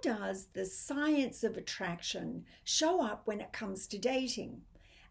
does the science of attraction show up when it comes to dating?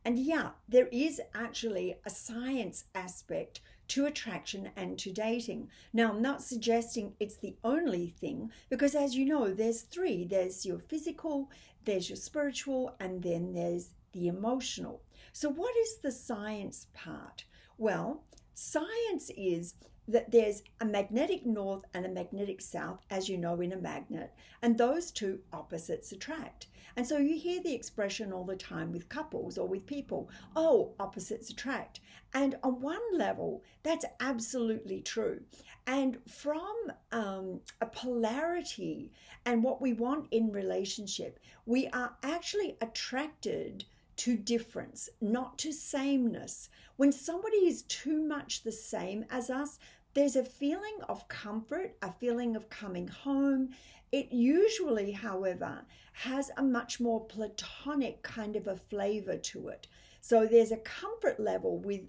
And yeah, there is actually a science aspect to attraction and to dating. Now, I'm not suggesting it's the only thing, because as you know, there's three. There's your physical, there's your spiritual, and then there's the emotional. So what is the science part? Well, science is that there's a magnetic north and a magnetic south, as you know, in a magnet, and those two opposites attract. And so you hear the expression all the time with couples or with people, oh, opposites attract. And on one level, that's absolutely true. And from a polarity and what we want in relationship, we are actually attracted to difference, not to sameness. When somebody is too much the same as us, there's a feeling of comfort, a feeling of coming home. It usually, however, has a much more platonic kind of a flavor to it. So there's a comfort level with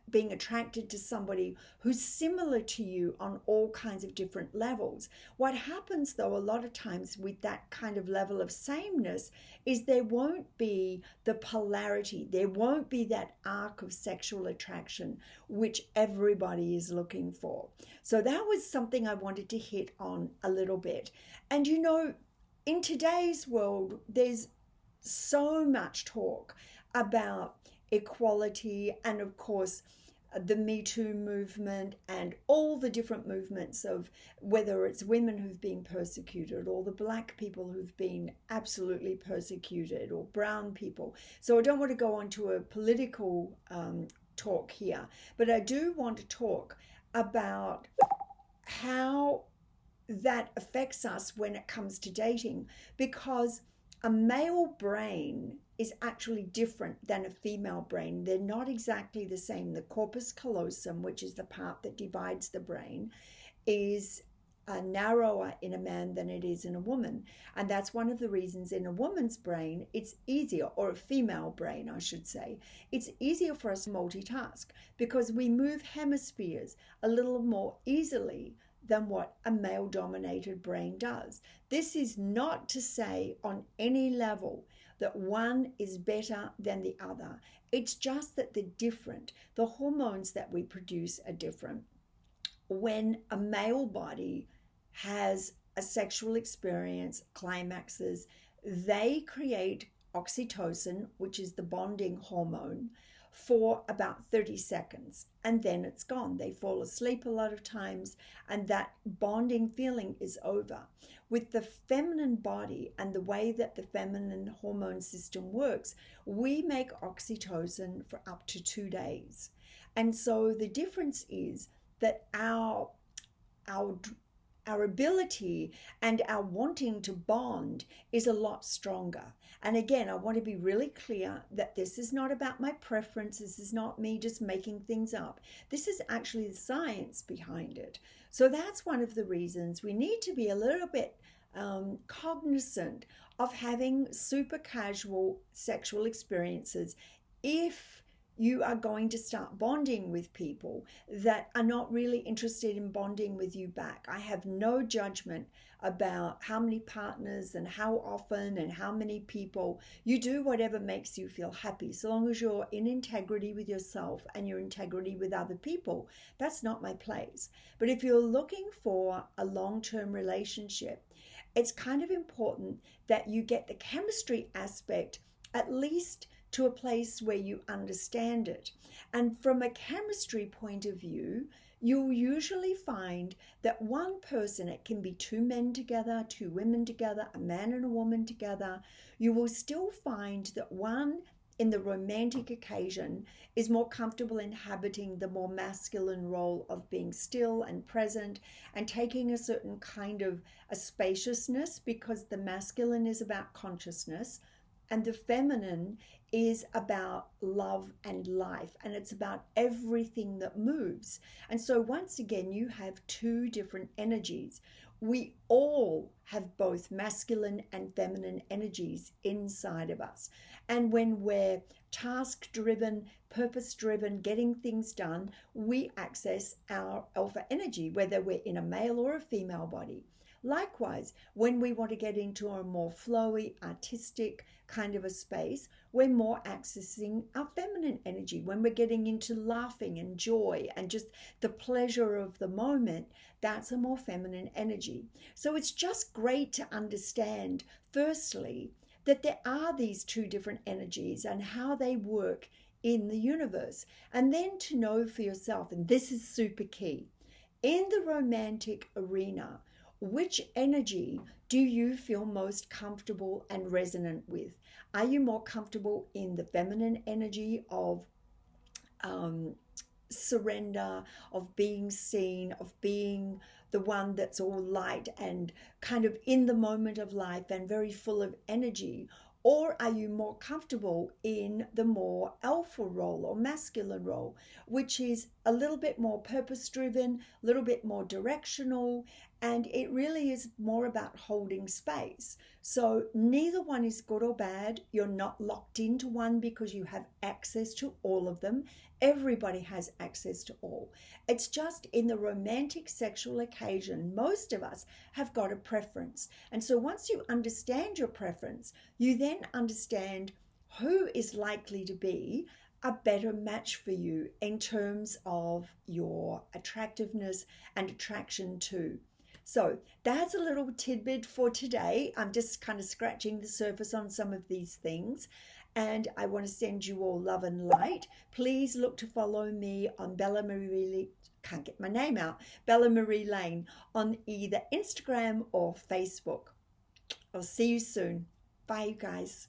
being attracted to somebody who's similar to you on all kinds of different levels. What happens though a lot of times with that kind of level of sameness is there won't be the polarity, there won't be that arc of sexual attraction which everybody is looking for. So that was something I wanted to hit on a little bit. And you know, in today's world, there's so much talk about equality and of course the Me Too movement and all the different movements of whether it's women who've been persecuted or the black people who've been absolutely persecuted or brown people. So I don't want to go on to a political talk here, but I do want to talk about how that affects us when it comes to dating, because a male brain is actually different than a female brain. They're not exactly the same. The corpus callosum, which is the part that divides the brain, is narrower in a man than it is in a woman. And that's one of the reasons in a woman's brain, it's easier, or a female brain, I should say, it's easier for us to multitask because we move hemispheres a little more easily than what a male-dominated brain does. This is not to say on any level that one is better than the other. It's just that they're different. The hormones that we produce are different. When a male body has a sexual experience, climaxes, they create oxytocin, which is the bonding hormone, for about 30 seconds, and then it's gone. They fall asleep a lot of times, and that bonding feeling is over. With the feminine body and the way that the feminine hormone system works, we make oxytocin for up to 2 days. And so the difference is that our ability and our wanting to bond is a lot stronger. And again, I want to be really clear that this is not about my preference. This is not me just making things up. This is actually the science behind it. So that's one of the reasons we need to be a little bit cognizant of having super casual sexual experiences if you are going to start bonding with people that are not really interested in bonding with you back. I have no judgment about how many partners and how often and how many people. You do whatever makes you feel happy, so long as you're in integrity with yourself and your integrity with other people. That's not my place. But if you're looking for a long-term relationship, it's kind of important that you get the chemistry aspect at least to a place where you understand it. And from a chemistry point of view, you'll usually find that one person, it can be two men together, two women together, a man and a woman together, you will still find that one in the romantic occasion is more comfortable inhabiting the more masculine role of being still and present and taking a certain kind of a spaciousness, because the masculine is about consciousness and the feminine is about love and life, and it's about everything that moves. And so once again, you have two different energies. We all have both masculine and feminine energies inside of us. And when we're task-driven, purpose-driven, getting things done, we access our alpha energy, whether we're in a male or a female body. Likewise, when we want to get into a more flowy, artistic kind of a space, we're more accessing our feminine energy. When we're getting into laughing and joy and just the pleasure of the moment, that's a more feminine energy. So it's just great to understand, firstly, that there are these two different energies and how they work in the universe. And then to know for yourself, and this is super key, in the romantic arena, which energy do you feel most comfortable and resonant with? Are you more comfortable in the feminine energy of surrender, of being seen, of being the one that's all light and kind of in the moment of life and very full of energy? Or are you more comfortable in the more alpha role or masculine role, which is a little bit more purpose driven, a little bit more directional, and it really is more about holding space. So neither one is good or bad. You're not locked into one because you have access to all of them. Everybody has access to all. It's just in the romantic sexual occasion, most of us have got a preference. And so once you understand your preference, you then understand who is likely to be a better match for you in terms of your attractiveness and attraction too. So that's a little tidbit for today. I'm just kind of scratching the surface on some of these things. And I want to send you all love and light. Please look to follow me on Bella Marie, can't get my name out, Bella Marie Lane on either Instagram or Facebook. I'll see you soon. Bye, you guys.